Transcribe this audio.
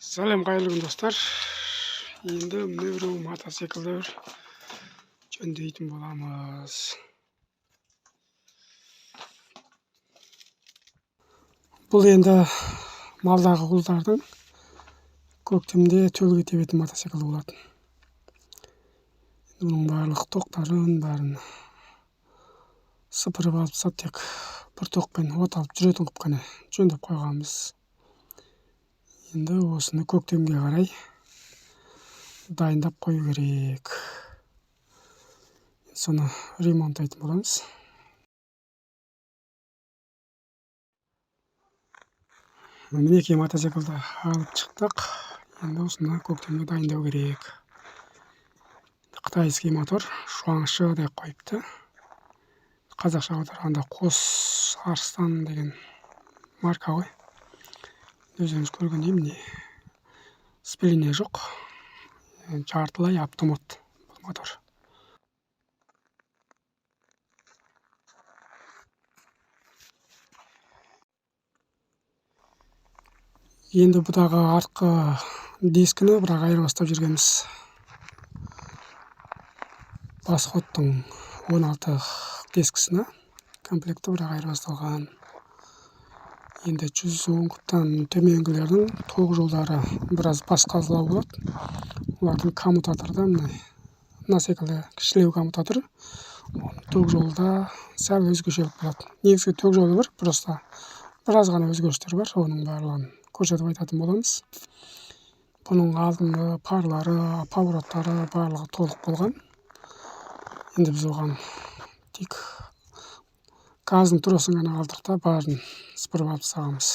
Сәлем қайырлы күн достар. Енді міне біреу мотоциклді жөндейтін боламыз. Бұл енді малдағы құлдардың көктемде төлге тебетін мотоцикл болатын. Бұның барлық тоқтарын бәрін сыпырып алып тастап, тек бір тоқпен от алып жүретін қылып қана жөндеп қойғанбыз. Енді осыны көктемге қарай дайындап қою керек. Соны ремонттайтын боламыз. Мінекей мотоциклді алып шықтық. Енді осыны көктемге дайындау керек. Қытайский мотор, шуаңшы деп қойыпты. Қазақша аударғанда Қос Арыстан деген марка ғой. Өзіңіз көргендей міне спилине жоқ. Жартылай автомат бұл мотор. Енді бұдағы артқы дискіні бірақ айырбастап жүргенбіз. Басходтың 16 дискісіне комплекті бірақ айырбасталған. Енді 110 құптан төменгілердің тоқ жолдары біраз басқалау болады. Олардың коммутаторда мына секілді кішілеу коммутатор. Тоқ жолда сәл өзгешелік болады. Негізгі тоқ жолы бар, просто біраз ғана өзгерістер бар. Оның барлығын көрсетіп айтатын боламыз. Бұның алдыңғы парлары, повороттары барлығы толық болған. Енді біз оған тек газдың тросын ғана қалдырып та барын сыпырып алып тастағанбыз.